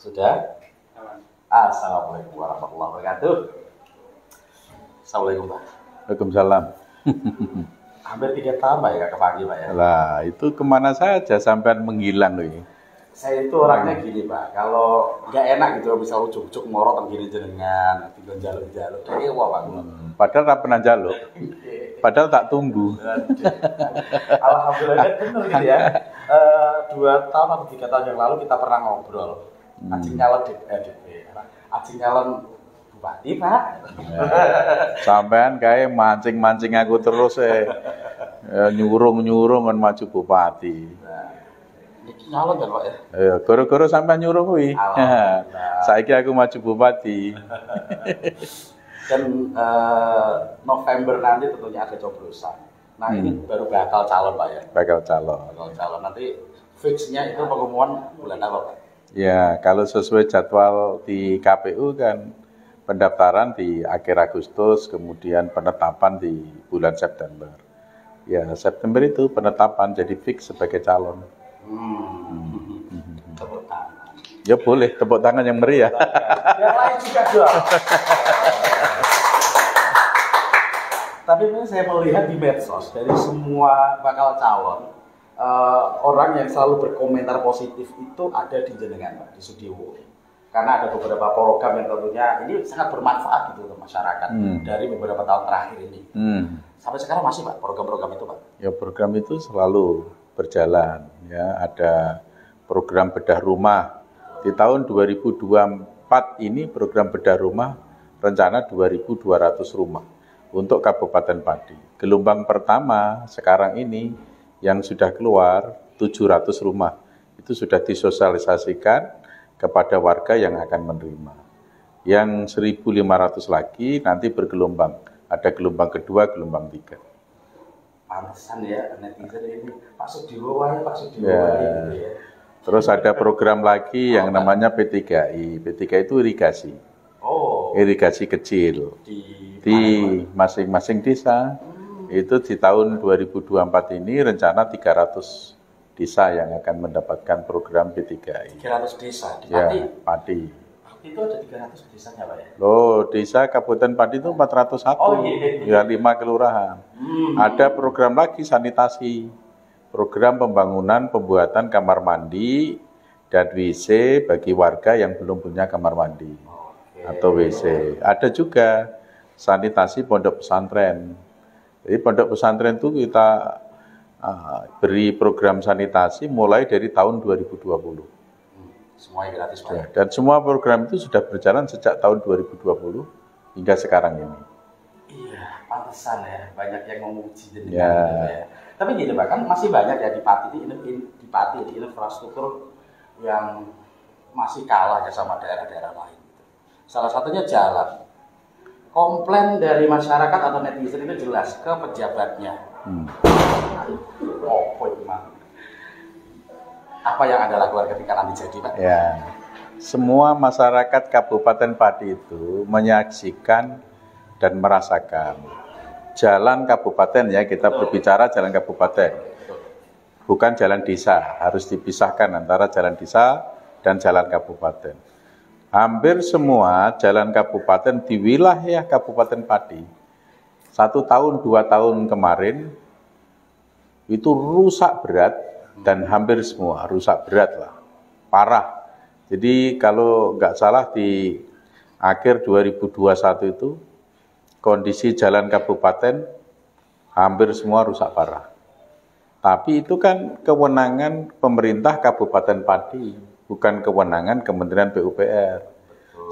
Sudah? Assalamualaikum warahmatullahi wabarakatuh. Assalamualaikum Pak. Waalaikumsalam. Hampir 3 tahun Pak ya ke pagi Pak ya? Lah itu kemana saja sampean menghilang loh ini? Saya itu orangnya gini Pak, kalau nggak enak gitu bisa ujuk-ujuk morot gini jenengan, tinggal jaluk-jaluk, kayak wah Pak. Padahal tak pernah jaluk, padahal tak tunggu. Alhamdulillah benar gitu ya. 2 tahun atau 3 tahun yang lalu kita pernah ngobrol. Acing calon Acing calon bupati Pak. Sampean kayak mancing-mancing aku terus nyurung-nyurung kan maju bupati. Iki nyalon kan Pak ya? Goro-goro sampean nyuruh kuwi. Saiki aku maju bupati. Dan November nanti tentunya ada coblosan. Nah ini baru bakal calon Pak ya? Bakal calon. Bakal calon. Nanti fixnya itu pengumuman bulan apa Pak? Ya, kalau sesuai jadwal di KPU kan pendaftaran di akhir Agustus, kemudian penetapan di bulan September. Ya, September itu penetapan jadi fix sebagai calon. Tepuk tangan. Ya boleh, tepuk tangan yang meriah. Yang lain juga dong. Tapi ini saya melihat di medsos dari semua bakal calon, orang yang selalu berkomentar positif itu ada di jenengan Pak, di Sudiwo. Karena ada beberapa program yang tentunya ini sangat bermanfaat gitu untuk masyarakat dari beberapa tahun terakhir ini. Sampai sekarang masih Pak program-program itu Pak? Ya program itu selalu berjalan. Ya ada program bedah rumah di tahun 2024 ini program bedah rumah rencana 2.200 rumah untuk Kabupaten Pati. Gelombang pertama sekarang ini yang sudah keluar 700 rumah itu sudah disosialisasikan kepada warga yang akan menerima. Yang 1.500 lagi nanti bergelombang, ada gelombang kedua, gelombang 3. Pantesan ya netizen ini Pak Sudiwo ya Pak Sudiwo gitu ya. Terus ada program lagi yang namanya P3I. P3I itu irigasi. Irigasi kecil di masing-masing desa. Itu di tahun 2024 ini rencana 300 desa yang akan mendapatkan program P3I. 300 desa di ya, Pati? Pati. Itu ada 300 desanya Pak ya? Loh, desa Kabupaten Pati itu 401. Oh iya. Ya, 5 kelurahan. Ada program lagi sanitasi. Program pembangunan pembuatan kamar mandi dan WC bagi warga yang belum punya kamar mandi atau WC. Ada juga sanitasi pondok pesantren. Jadi pondok pesantren itu kita beri program sanitasi mulai dari tahun 2020. Semuanya gratis Pak. Ya, dan semua program itu sudah berjalan sejak tahun 2020 hingga sekarang ini. Iya, pantesan ya banyak yang memuji jenengan gitu ya. Tapi gini Pak, kan masih banyak ya di Pati di infrastruktur yang masih kalah ya sama daerah-daerah lain. Salah satunya jalan. Komplain dari masyarakat atau netizen itu jelas ke pejabatnya. Apa yang Anda lakukan ketika nanti jadi Pak? Ya, semua masyarakat Kabupaten Pati itu menyaksikan dan merasakan jalan kabupaten ya, kita berbicara jalan kabupaten, bukan jalan desa, harus dipisahkan antara jalan desa dan jalan kabupaten. Hampir semua jalan kabupaten di wilayah Kabupaten Pati 1 tahun 2 tahun kemarin itu rusak berat dan hampir semua rusak berat lah, parah. Jadi kalau nggak salah di akhir 2021 itu kondisi jalan kabupaten hampir semua rusak parah. Tapi itu kan kewenangan pemerintah Kabupaten Pati, bukan kewenangan Kementerian PUPR.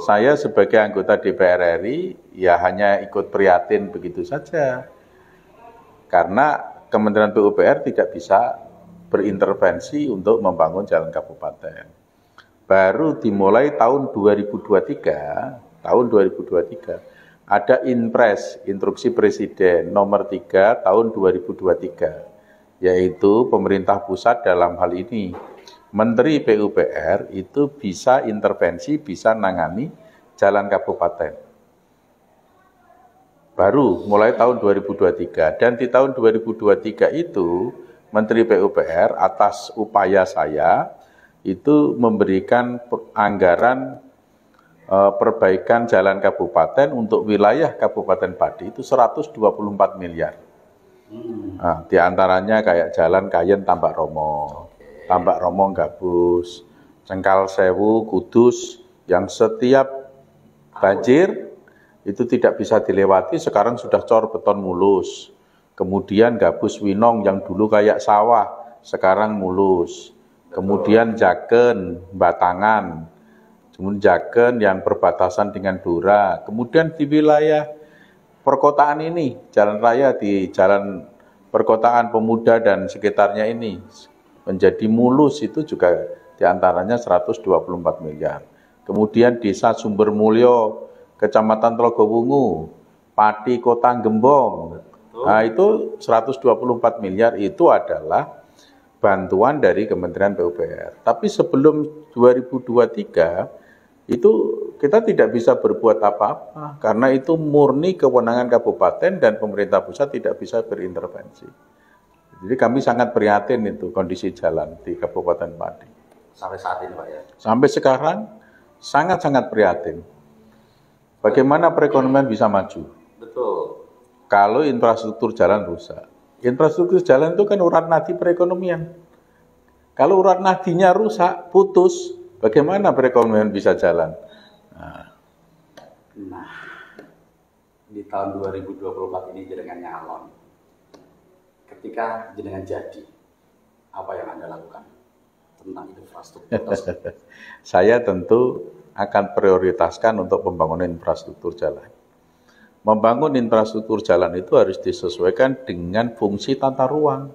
Saya sebagai anggota DPR RI ya hanya ikut prihatin begitu saja. Karena Kementerian PUPR tidak bisa berintervensi untuk membangun jalan kabupaten. Baru dimulai tahun 2023, ada Inpres, Instruksi Presiden nomor 3 tahun 2023, yaitu pemerintah pusat dalam hal ini Menteri PUPR itu bisa intervensi, bisa nangani jalan kabupaten. Baru mulai tahun 2023, dan di tahun 2023 itu Menteri PUPR atas upaya saya itu memberikan anggaran perbaikan jalan kabupaten untuk wilayah Kabupaten Pati itu 124 miliar. Nah, di antaranya kayak jalan Kayen Tambak Romo, Tambak Romo Gabus, Cengkal Sewu, Kudus, yang setiap banjir itu tidak bisa dilewati, sekarang sudah cor beton mulus. Kemudian Gabus Winong yang dulu kayak sawah, sekarang mulus. Kemudian Jaken, Batangan, kemudian Jaken yang berbatasan dengan Dura. Kemudian di wilayah perkotaan ini, jalan raya di jalan perkotaan Pemuda dan sekitarnya ini menjadi mulus, itu juga diantaranya 124 miliar. Kemudian desa Sumber Mulyo, Kecamatan Telogowungu, Pati Kota Gembong, nah itu 124 miliar itu adalah bantuan dari Kementerian PUPR. Tapi sebelum 2023 itu kita tidak bisa berbuat apa-apa karena itu murni kewenangan kabupaten dan pemerintah pusat tidak bisa berintervensi. Jadi kami sangat prihatin itu kondisi jalan di Kabupaten Pati. Sampai saat ini Pak ya? Sampai sekarang sangat-sangat prihatin. Bagaimana perekonomian bisa maju? Betul. Kalau infrastruktur jalan rusak. Infrastruktur jalan itu kan urat nadi perekonomian. Kalau urat nadinya rusak, putus, bagaimana perekonomian bisa jalan? Nah, di tahun 2024 ini jenengan nyalon. Ketika jenengan jadi, apa yang Anda lakukan tentang infrastruktur? Saya tentu akan prioritaskan untuk pembangunan infrastruktur jalan. Membangun infrastruktur jalan itu harus disesuaikan dengan fungsi tata ruang.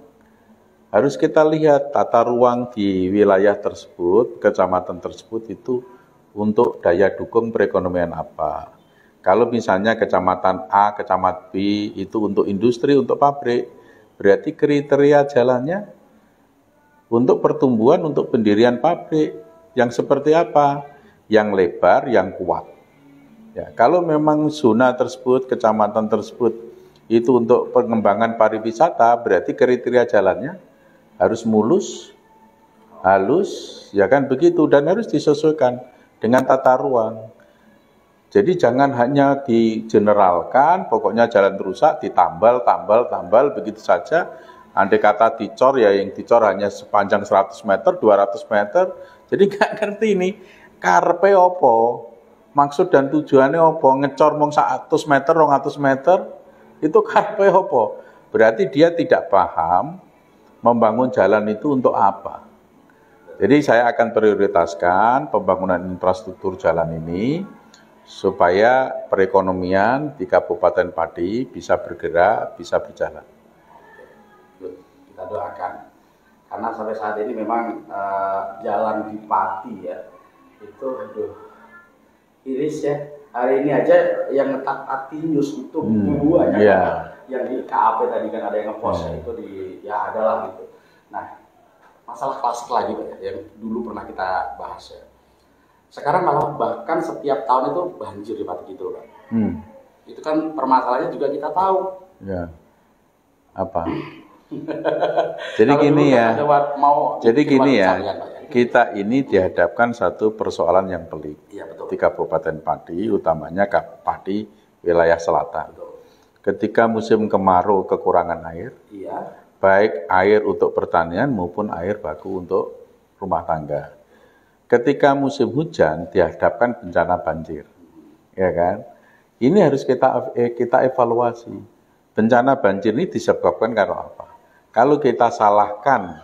Harus kita lihat tata ruang di wilayah tersebut, kecamatan tersebut itu untuk daya dukung perekonomian apa. Kalau misalnya kecamatan A, kecamatan B itu untuk industri, untuk pabrik, berarti kriteria jalannya untuk pertumbuhan, untuk pendirian pabrik yang seperti apa? Yang lebar, yang kuat. Ya, kalau memang zona tersebut, kecamatan tersebut itu untuk pengembangan pariwisata, berarti kriteria jalannya harus mulus, halus, ya kan begitu, dan harus disesuaikan dengan tata ruang. Jadi jangan hanya digeneralkan, pokoknya jalan rusak ditambal, tambal begitu saja. Andai kata dicor, ya yang dicor hanya sepanjang 100 meter, 200 meter. Jadi nggak ngerti ini, karepe opo, maksud dan tujuannya opo, ngecor mong 100 meter, 200 meter, itu karepe opo. Berarti dia tidak paham membangun jalan itu untuk apa. Jadi saya akan prioritaskan pembangunan infrastruktur jalan ini supaya perekonomian di Kabupaten Pati bisa bergerak, bisa berjalan. Kita doakan. Karena sampai saat ini memang jalan di Pati ya, itu iris ya. Hari ini aja yang ngetak Pati News itu dua ya. Yang di KAP tadi kan ada yang ngepost itu di ya adalah gitu. Nah, masalah klasik lagi Pak ya, yang dulu pernah kita bahas ya. Sekarang malah bahkan setiap tahun itu banjir di Pati gitu Pak. Itu kan permasalahannya juga kita tahu. Ya. Apa? Jadi gini ya. Jadi gini ya. Kita ini dihadapkan satu persoalan yang pelik di Kabupaten Pati, utamanya Pati wilayah selatan. Betul. Ketika musim kemarau kekurangan air, baik air untuk pertanian maupun air baku untuk rumah tangga. Ketika musim hujan dihadapkan bencana banjir, ya kan? Ini harus kita evaluasi. Bencana banjir ini disebabkan karena apa? Kalau kita salahkan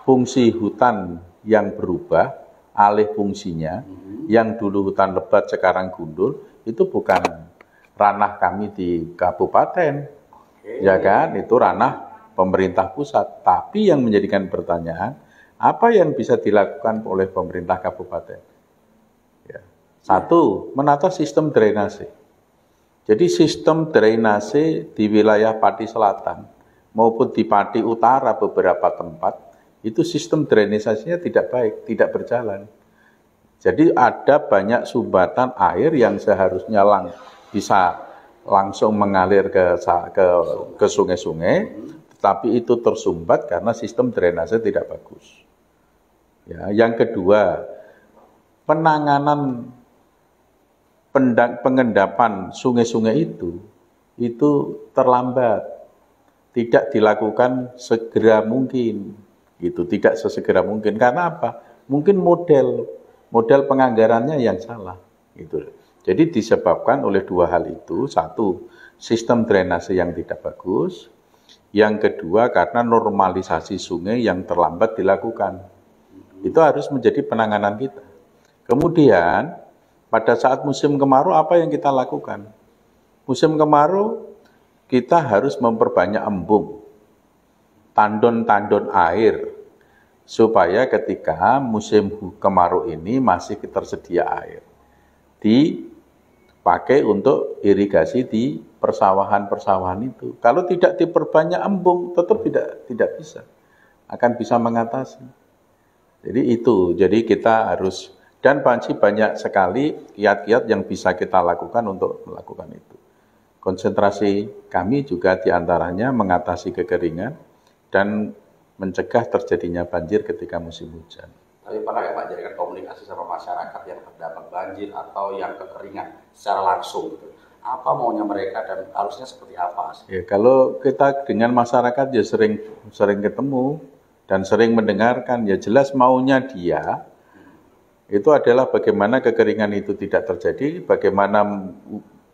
fungsi hutan yang berubah, alih fungsinya, yang dulu hutan lebat sekarang gundul, itu bukan ranah kami di kabupaten, ya kan? Itu ranah pemerintah pusat. Tapi yang menjadikan pertanyaan, apa yang bisa dilakukan oleh pemerintah kabupaten? Ya. Satu, menata sistem drainase. Jadi sistem drainase di wilayah Pati Selatan maupun di Pati Utara beberapa tempat, itu sistem drainasenya tidak baik, tidak berjalan. Jadi ada banyak sumbatan air yang seharusnya bisa langsung mengalir ke sungai-sungai, tetapi itu tersumbat karena sistem drainase tidak bagus. Ya, yang kedua, penanganan pengendapan sungai-sungai itu terlambat, tidak dilakukan segera mungkin, gitu, tidak sesegera mungkin. Karena apa? Mungkin model penganggarannya yang salah, gitu. Jadi disebabkan oleh dua hal itu: satu, sistem drainase yang tidak bagus; yang kedua, karena normalisasi sungai yang terlambat dilakukan. Itu harus menjadi penanganan kita. Kemudian pada saat musim kemarau apa yang kita lakukan? Musim kemarau kita harus memperbanyak embung, tandon-tandon air, supaya ketika musim kemarau ini masih tersedia air, dipakai untuk irigasi di persawahan-persawahan itu. Kalau tidak diperbanyak embung, tetap tidak bisa, akan bisa mengatasi. Jadi itu, jadi kita harus, dan banyak sekali kiat-kiat yang bisa kita lakukan untuk melakukan itu. Konsentrasi kami juga diantaranya mengatasi kekeringan dan mencegah terjadinya banjir ketika musim hujan. Tapi pernah nggak Pak jadikan komunikasi sama masyarakat yang terdampak banjir atau yang kekeringan secara langsung gitu? Apa maunya mereka dan harusnya seperti apa? Ya, kalau kita dengan masyarakat ya sering ketemu dan sering mendengarkan, ya jelas maunya dia itu adalah bagaimana kekeringan itu tidak terjadi, bagaimana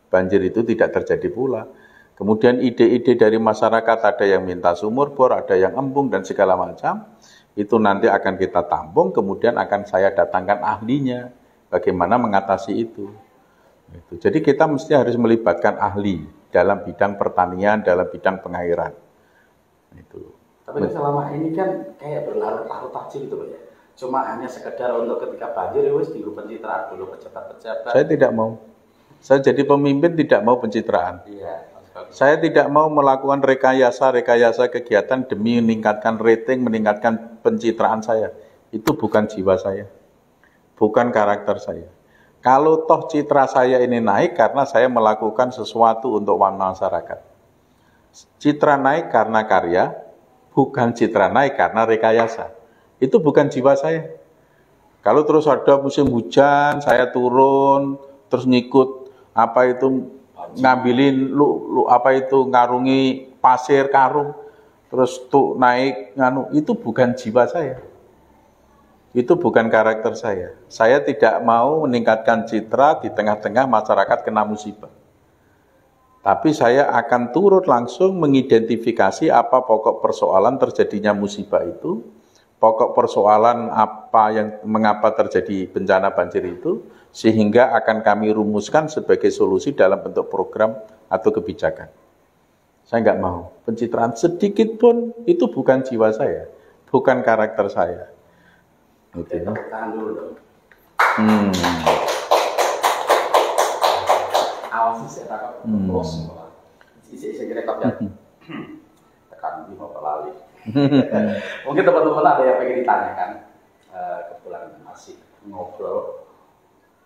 banjir itu tidak terjadi pula. Kemudian ide-ide dari masyarakat, ada yang minta sumur bor, ada yang embung dan segala macam, itu nanti akan kita tampung, kemudian akan saya datangkan ahlinya, bagaimana mengatasi itu. Jadi kita mesti harus melibatkan ahli dalam bidang pertanian, dalam bidang pengairan. Itu. Tapi selama ini kan kayak berlarut-larut aja gitu Pak ya. Cuma hanya sekedar untuk ketika banjir, wis tinggal pencitraan dulu pejabat-pejabat. Saya tidak mau. Saya jadi pemimpin tidak mau pencitraan. Iya. Saya tidak mau melakukan rekayasa kegiatan demi meningkatkan rating, meningkatkan pencitraan saya. Itu bukan jiwa saya, bukan karakter saya. Kalau toh citra saya ini naik karena saya melakukan sesuatu untuk masyarakat. Citra naik karena karya, bukan citra naik karena rekayasa. Itu bukan jiwa saya. Kalau terus ada musim hujan, saya turun, terus ngikut apa itu ngambilin ngarungi pasir karung, terus tuh naik itu bukan jiwa saya. Itu bukan karakter saya. Saya tidak mau meningkatkan citra di tengah-tengah masyarakat kena musibah. Tapi saya akan turut langsung mengidentifikasi apa pokok persoalan terjadinya musibah itu, pokok persoalan mengapa terjadi bencana banjir itu, sehingga akan kami rumuskan sebagai solusi dalam bentuk program atau kebijakan. Saya nggak mau pencitraan sedikit pun, itu bukan jiwa saya, bukan karakter saya. Oke, tahan dulu dong. Awas sih saya takut bos. Isi rekap ya. Tekan di mau lali. Mungkin teman-teman ada yang pengen ditanyakan. Kebetulan masih ngobrol.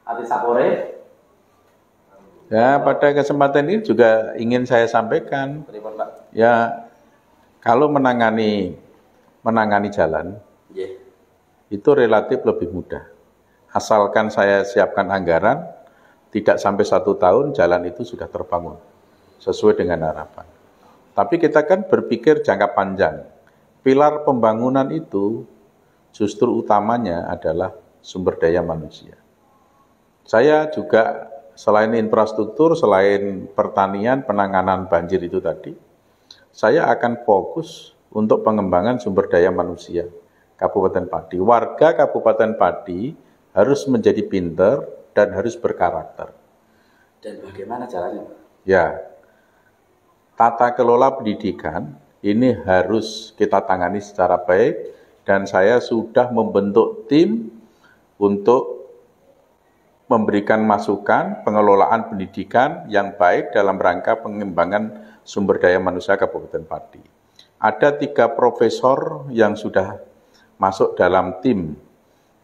Adi Sapore. Ya, pada kesempatan ini juga ingin saya sampaikan. Ya, kalau menangani jalan, itu relatif lebih mudah. Asalkan saya siapkan anggaran, tidak sampai 1 tahun jalan itu sudah terbangun sesuai dengan harapan. Tapi kita kan berpikir jangka panjang. Pilar pembangunan itu justru utamanya adalah sumber daya manusia. Saya juga selain infrastruktur, selain pertanian, penanganan banjir itu tadi, saya akan fokus untuk pengembangan sumber daya manusia Kabupaten Pati. Warga Kabupaten Pati harus menjadi pinter dan harus berkarakter. Dan bagaimana caranya, Pak? Ya, tata kelola pendidikan ini harus kita tangani secara baik, dan saya sudah membentuk tim untuk memberikan masukan pengelolaan pendidikan yang baik dalam rangka pengembangan sumber daya manusia Kabupaten Pati. Ada 3 profesor yang sudah masuk dalam tim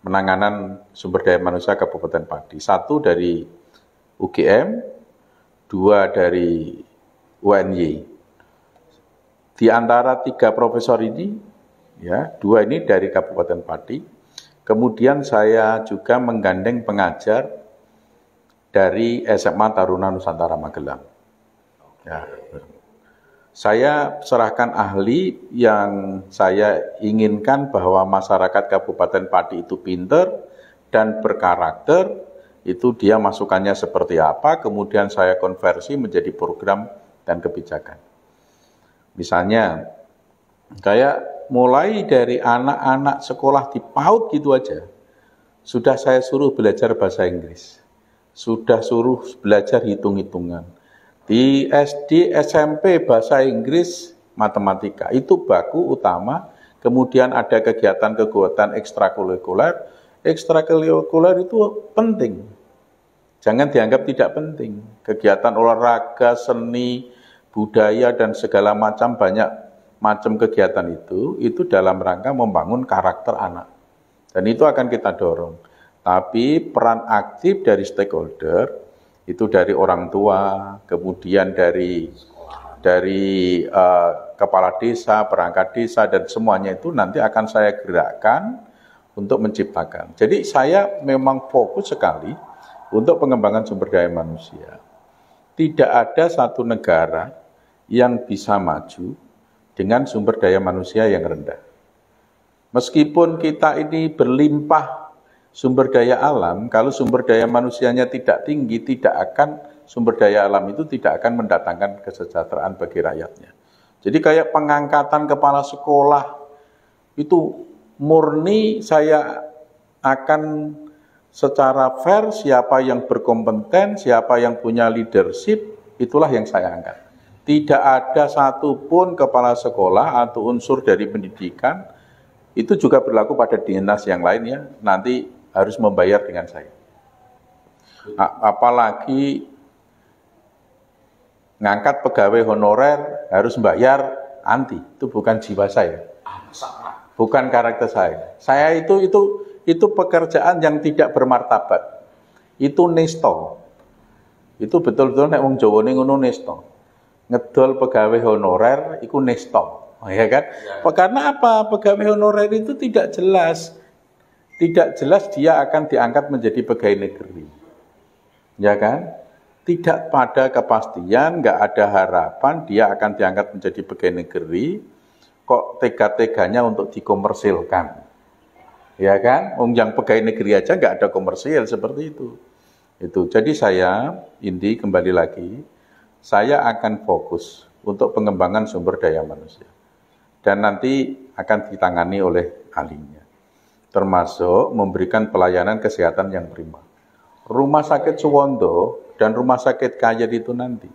penanganan sumber daya manusia Kabupaten Pati. 1 dari UGM, 2 dari UNY. Di antara 3 profesor ini, ya, 2 ini dari Kabupaten Pati, Kemudian saya juga menggandeng pengajar dari SMA Taruna Nusantara Magelang. Ya. Saya serahkan ahli yang saya inginkan bahwa masyarakat Kabupaten Pati itu pinter dan berkarakter, itu dia masukannya seperti apa, kemudian saya konversi menjadi program dan kebijakan. Misalnya, kayak mulai dari anak-anak sekolah di PAUD gitu aja, sudah saya suruh belajar bahasa Inggris, sudah suruh belajar hitung-hitungan. Di SD, SMP, bahasa Inggris, matematika, itu baku utama. Kemudian ada kegiatan-kegiatan ekstrakurikuler. Ekstrakurikuler itu penting. Jangan dianggap tidak penting. Kegiatan olahraga, seni, budaya, dan segala macam, banyak macam kegiatan itu dalam rangka membangun karakter anak. Dan itu akan kita dorong. Tapi peran aktif dari stakeholder, itu dari orang tua, kemudian dari kepala desa, perangkat desa, dan semuanya itu nanti akan saya gerakkan untuk menciptakan. Jadi saya memang fokus sekali untuk pengembangan sumber daya manusia. Tidak ada satu negara yang bisa maju dengan sumber daya manusia yang rendah. Meskipun kita ini berlimpah sumber daya alam, kalau sumber daya manusianya tidak tinggi, sumber daya alam itu tidak akan mendatangkan kesejahteraan bagi rakyatnya. Jadi kayak pengangkatan kepala sekolah, itu murni saya akan secara fair, siapa yang berkompeten, siapa yang punya leadership, itulah yang saya angkat. Tidak ada satupun kepala sekolah atau unsur dari pendidikan, itu juga berlaku pada dinas yang lainnya, nanti harus membayar dengan saya. Apalagi ngangkat pegawai honorer harus bayar, anti. Itu bukan jiwa saya. Bukan karakter saya. Saya itu pekerjaan yang tidak bermartabat. Itu nesto. Itu betul-betul nek wong Jawa ning ngono nesto. Ngedol pegawai honorer iku nesto. Ya kan? Ya. Karena apa? Pegawai honorer itu tidak jelas. Tidak jelas dia akan diangkat menjadi pegawai negeri. Ya kan? Tidak pada kepastian, nggak ada harapan dia akan diangkat menjadi pegawai negeri, kok tega-teganya untuk dikomersilkan. Ya kan? Yang pegawai negeri aja nggak ada komersil seperti itu. Jadi saya, Indi kembali lagi, saya akan fokus untuk pengembangan sumber daya manusia. Dan nanti akan ditangani oleh ahlinya. Termasuk memberikan pelayanan kesehatan yang prima. Rumah sakit Suwondo dan rumah sakit Kayer itu nanti,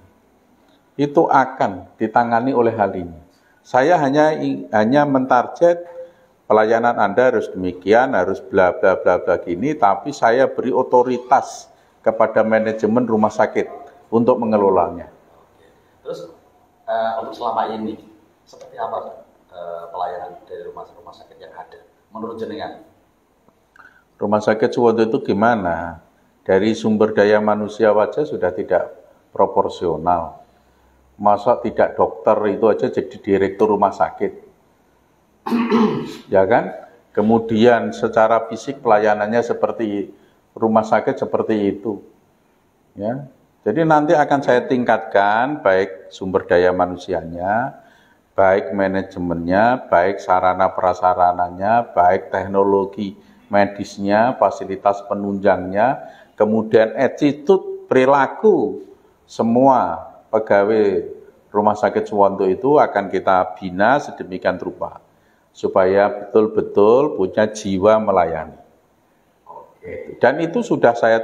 itu akan ditangani oleh hal ini. Saya hanya mentarget pelayanan Anda harus demikian, harus bla bla bla bla gini, tapi saya beri otoritas kepada manajemen rumah sakit untuk mengelolanya. Terus untuk selama ini, seperti apa pelayanan dari rumah sakit yang ada? Menurut jenengan? Rumah sakit Suwondo itu gimana? Dari sumber daya manusia saja sudah tidak proporsional. Masa tidak dokter itu aja jadi direktur rumah sakit? Ya kan? Kemudian secara fisik pelayanannya seperti rumah sakit seperti itu. Ya. Jadi nanti akan saya tingkatkan baik sumber daya manusianya, baik manajemennya, baik sarana prasarananya, baik teknologi medisnya, fasilitas penunjangnya, kemudian attitude, perilaku semua pegawai rumah sakit Suwondo itu akan kita bina sedemikian rupa supaya betul-betul punya jiwa melayani. Dan itu sudah saya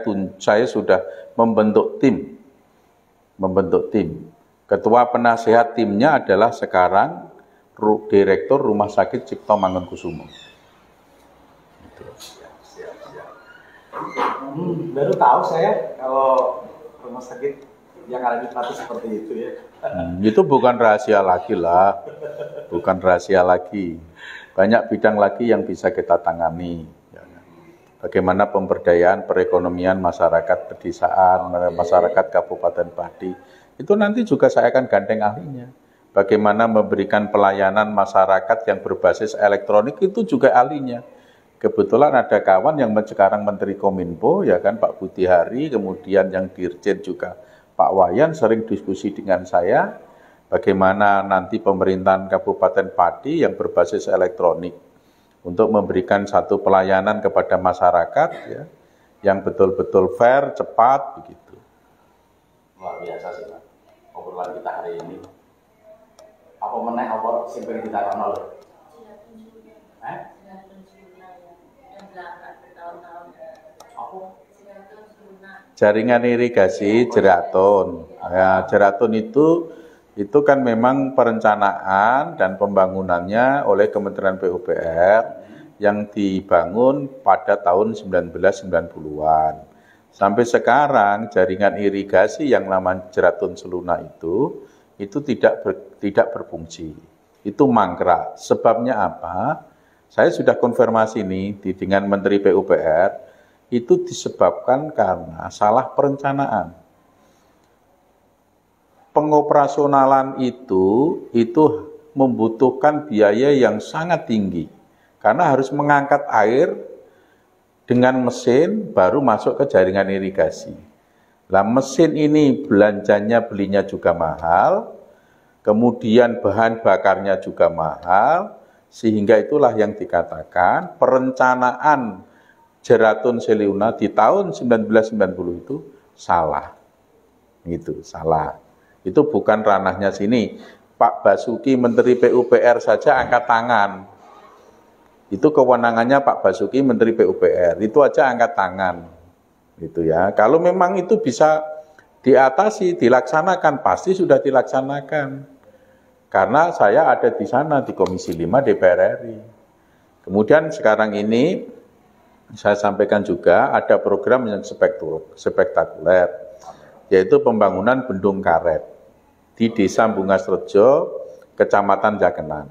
sudah membentuk tim. Ketua penasehat timnya adalah sekarang Direktur Rumah Sakit Cipto Mangunkusumo. Baru tahu saya kalau rumah sakit yang ada di Pati seperti itu ya. Itu bukan rahasia lagi lah, bukan rahasia lagi. Banyak bidang lagi yang bisa kita tangani. Bagaimana pemberdayaan perekonomian masyarakat pedesaan, masyarakat Kabupaten Pati. Itu nanti juga saya akan gandeng ahlinya. Bagaimana memberikan pelayanan masyarakat yang berbasis elektronik itu juga ahlinya. kebetulan ada kawan yang sekarang Menteri Kominfo, ya kan, Pak Budi Hari, kemudian yang Dirjen juga Pak Wayan sering diskusi dengan saya, bagaimana nanti pemerintahan Kabupaten Pati yang berbasis elektronik untuk memberikan satu pelayanan kepada masyarakat, ya, yang betul-betul fair, cepat, begitu. Luar biasa sih Pak, obrolan kita hari ini. Apa meneh apa sing pengen ditakono lho? Jaringan irigasi Jeraton. Ya, Jeraton itu kan memang perencanaan dan pembangunannya oleh Kementerian PUPR yang dibangun pada tahun 1990-an. Sampai sekarang jaringan irigasi yang namanya Jeraton Seluna itu tidak berfungsi. Itu mangkrak. Sebabnya apa? Saya sudah konfirmasi nih dengan Menteri PUPR, itu disebabkan karena salah perencanaan. Pengoperasionalan itu membutuhkan biaya yang sangat tinggi karena harus mengangkat air dengan mesin baru masuk ke jaringan irigasi. Lah mesin ini belinya juga mahal, kemudian bahan bakarnya juga mahal, sehingga itulah yang dikatakan perencanaan Jeraton Seluna di tahun 1990 itu salah. Itu salah. Itu bukan ranahnya sini. Pak Basuki Menteri PUPR saja angkat tangan. Itu kewenangannya Pak Basuki Menteri PUPR. Itu aja angkat tangan. Gitu ya. Kalau memang itu bisa diatasi, dilaksanakan, pasti sudah dilaksanakan. Karena saya ada di sana di Komisi 5 DPR RI. Kemudian sekarang ini saya sampaikan juga ada program yang spektakuler, yaitu pembangunan bendung karet di Desa Bungasrejo, Kecamatan Jakenan.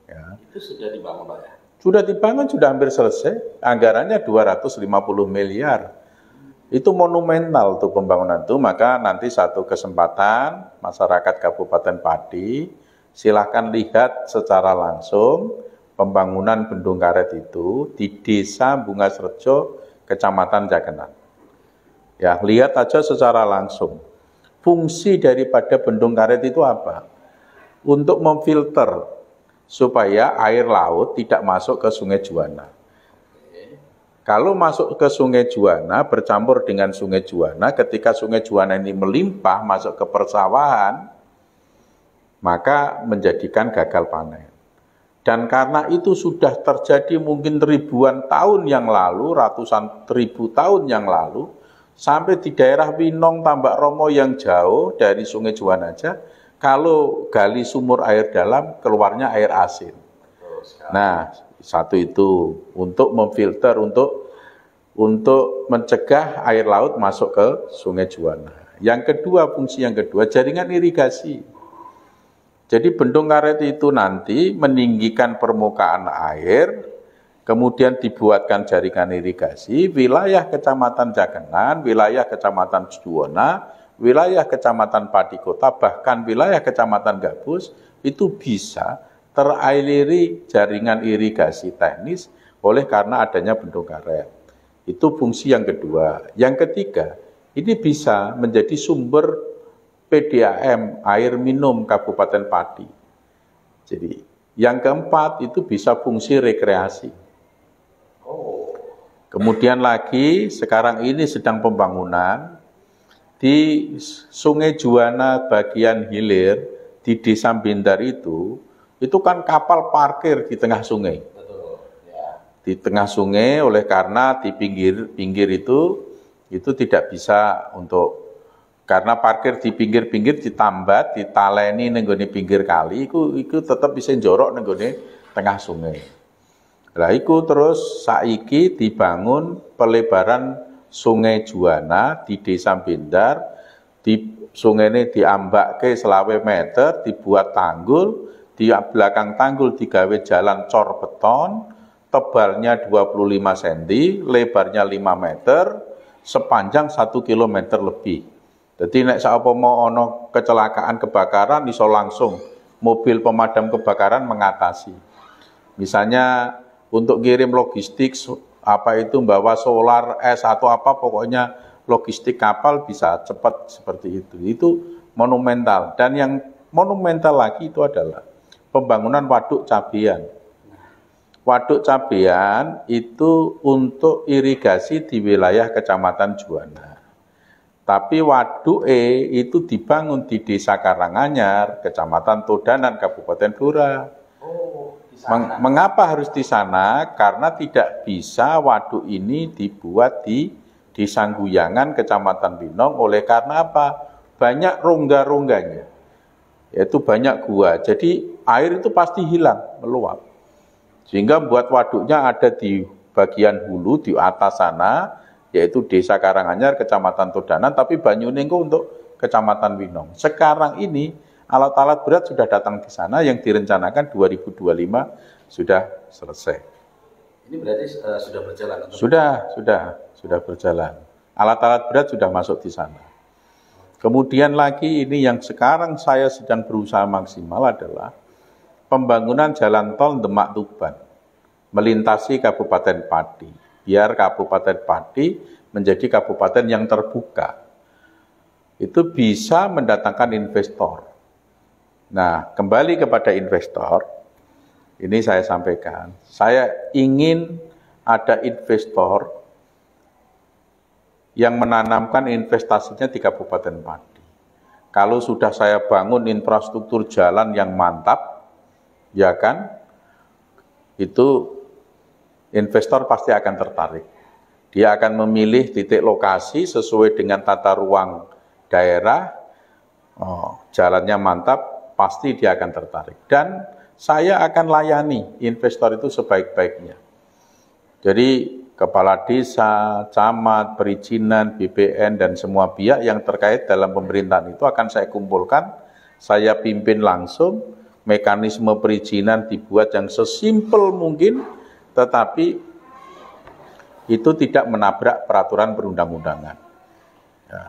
Ya. Itu sudah dibangun Pak ya? Sudah dibangun, sudah hampir selesai. Anggarannya 250 miliar. Itu monumental tuh pembangunan itu. Maka nanti satu kesempatan masyarakat Kabupaten Pati silakan lihat secara langsung pembangunan bendung karet itu di Desa Bungasrejo, Kecamatan Jakenan. Ya, lihat aja secara langsung. Fungsi daripada bendung karet itu apa? Untuk memfilter supaya air laut tidak masuk ke Sungai Juwana. Kalau masuk ke Sungai Juwana, bercampur dengan Sungai Juwana, ketika Sungai Juwana ini melimpah masuk ke persawahan, maka menjadikan gagal panen. Dan karena itu sudah terjadi mungkin ribuan tahun yang lalu, ratusan ribu tahun yang lalu, sampai di daerah Winong, Tambak Romo yang jauh dari Sungai Juwana aja, kalau gali sumur air dalam, keluarnya air asin. Nah, satu itu untuk memfilter, untuk mencegah air laut masuk ke Sungai Juwana. Yang kedua, fungsi yang kedua, jaringan irigasi. Jadi bendung karet itu nanti meninggikan permukaan air, kemudian dibuatkan jaringan irigasi, wilayah Kecamatan Jakenan, wilayah Kecamatan Juwana, wilayah Kecamatan Pati Kota, bahkan wilayah Kecamatan Gabus, itu bisa teraliri jaringan irigasi teknis oleh karena adanya bendung karet. Itu fungsi yang kedua. Yang ketiga, ini bisa menjadi sumber PDAM, air minum Kabupaten Pati. Jadi, yang keempat itu bisa fungsi rekreasi. Kemudian lagi, sekarang ini sedang pembangunan di Sungai Juwana bagian hilir, di Desa Bindar itu kan kapal parkir di tengah sungai. Betul. Ya. Di tengah sungai, oleh karena di pinggir itu tidak bisa untuk, karena parkir di pinggir-pinggir ditambat, ditaleni nenggone pinggir kali, itu tetap bisa jorok nenggone tengah sungai. Lah iku terus saiki dibangun pelebaran Sungai Juwana di Desa Bindar, di sungai ini diambake 20 meter, dibuat tanggul, di belakang tanggul digawe jalan cor beton, tebalnya 25 cm, lebarnya 5 meter, sepanjang 1 km lebih. Jadi nek saumpama ana kecelakaan kebakaran iso langsung mobil pemadam kebakaran mengatasi. Misalnya untuk kirim logistik, apa itu bawa solar, es atau apa, pokoknya logistik kapal bisa cepat seperti itu. Itu monumental. Dan yang monumental lagi itu adalah pembangunan waduk Cabean. Waduk Cabean itu untuk irigasi di wilayah Kecamatan Juwana. Tapi waduk itu dibangun di Desa Karanganyar, Kecamatan Todanan, Kabupaten Blora. Mengapa harus di sana? Karena tidak bisa waduk ini dibuat di Desa Guyangan, Kecamatan Pinong. Oleh karena apa? Banyak rongga-rongganya, yaitu banyak gua. Jadi air itu pasti hilang, meluap. Sehingga buat waduknya ada di bagian hulu, di atas sana, yaitu Desa Karanganyar, Kecamatan Todanan, tapi Banyunengko untuk Kecamatan Winong. Sekarang ini alat-alat berat sudah datang di sana, yang direncanakan 2025 sudah selesai. Ini berarti sudah berjalan? Sudah berjalan. Alat-alat berat sudah masuk di sana. Kemudian lagi ini yang sekarang saya sedang berusaha maksimal adalah pembangunan jalan tol Demak-Tuban, melintasi Kabupaten Pati. Biar Kabupaten Pati menjadi kabupaten yang terbuka. Itu bisa mendatangkan investor. Nah, kembali kepada investor, ini saya sampaikan, saya ingin ada investor yang menanamkan investasinya di Kabupaten Pati. Kalau sudah saya bangun infrastruktur jalan yang mantap, ya kan, itu investor pasti akan tertarik. Dia akan memilih titik lokasi sesuai dengan tata ruang daerah, jalannya mantap, pasti dia akan tertarik. Dan saya akan layani investor itu sebaik-baiknya. Jadi kepala desa, camat, perizinan, BPN, dan semua pihak yang terkait dalam pemerintahan itu akan saya kumpulkan, saya pimpin langsung, mekanisme perizinan dibuat yang sesimpel mungkin, tetapi itu tidak menabrak peraturan perundang-undangan. Ya,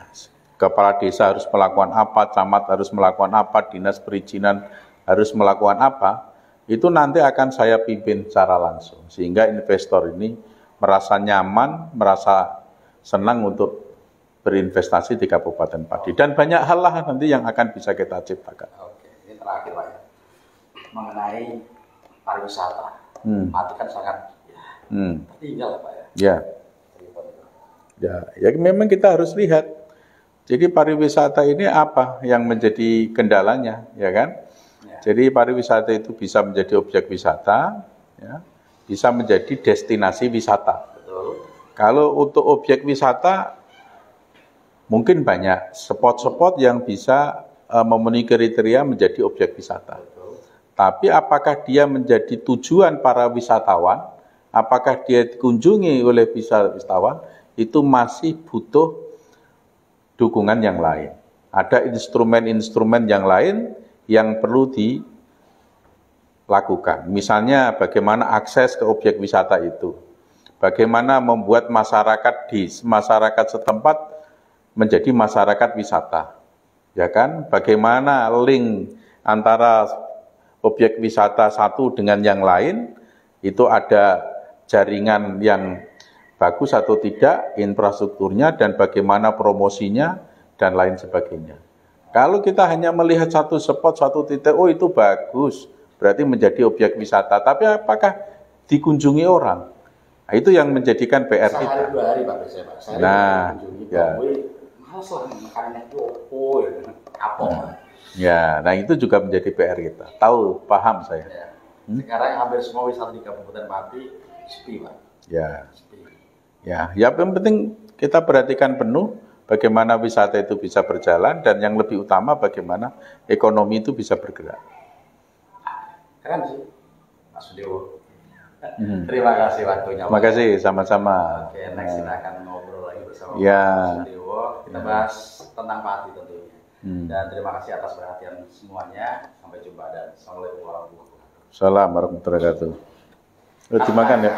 kepala desa harus melakukan apa, camat harus melakukan apa, dinas perizinan harus melakukan apa, itu nanti akan saya pimpin secara langsung. Sehingga investor ini merasa nyaman, merasa senang untuk berinvestasi di Kabupaten Pati. Dan banyak hal lah nanti yang akan bisa kita ciptakan. Oke, ini terakhir Pak ya. Mengenai pariwisata. Pati kan sangat tertinggal Pak ya. Ya memang kita harus lihat. Jadi pariwisata ini apa yang menjadi kendalanya, ya kan? Ya. Jadi pariwisata itu bisa menjadi objek wisata, ya, bisa menjadi destinasi wisata. Betul. Kalau untuk objek wisata mungkin banyak spot-spot yang bisa memenuhi kriteria menjadi objek wisata. Betul. Tapi apakah dia menjadi tujuan para wisatawan, apakah dia dikunjungi oleh wisatawan, itu masih butuh dukungan yang lain. Ada instrumen-instrumen yang lain yang perlu dilakukan. Misalnya bagaimana akses ke objek wisata itu. Bagaimana membuat masyarakat setempat menjadi masyarakat wisata. Ya kan? Bagaimana link antara objek wisata satu dengan yang lain, itu ada jaringan yang bagus atau tidak, infrastrukturnya, dan bagaimana promosinya, dan lain sebagainya. Kalau kita hanya melihat satu spot, satu titik, oh itu bagus, berarti menjadi objek wisata. Tapi apakah dikunjungi orang? Nah, itu yang menjadikan PR kita. Sehari 2 hari Pak biasanya Pak. Sehari mengunjungi males lah, makanannya itu apa. Ya, nah itu juga menjadi PR kita. Tahu, paham saya. Ya. Sekarang hampir semua wisata di Kabupaten Pati sepi Pak. Ya. Ya, yang penting kita perhatikan penuh bagaimana wisata itu bisa berjalan, dan yang lebih utama bagaimana ekonomi itu bisa bergerak. Keren sih, Mas Sudewo. Terima kasih waktunya. Terima kasih, sama-sama. Oke, next kita akan ngobrol lagi bersama Mas Sudewo. Kita bahas tentang Pati tentunya. Dan terima kasih atas perhatian semuanya. Sampai jumpa dan Assalamualaikum warahmatullahi wabarakatuh. Assalamualaikum warahmatullahi wabarakatuh. Dimakan ya.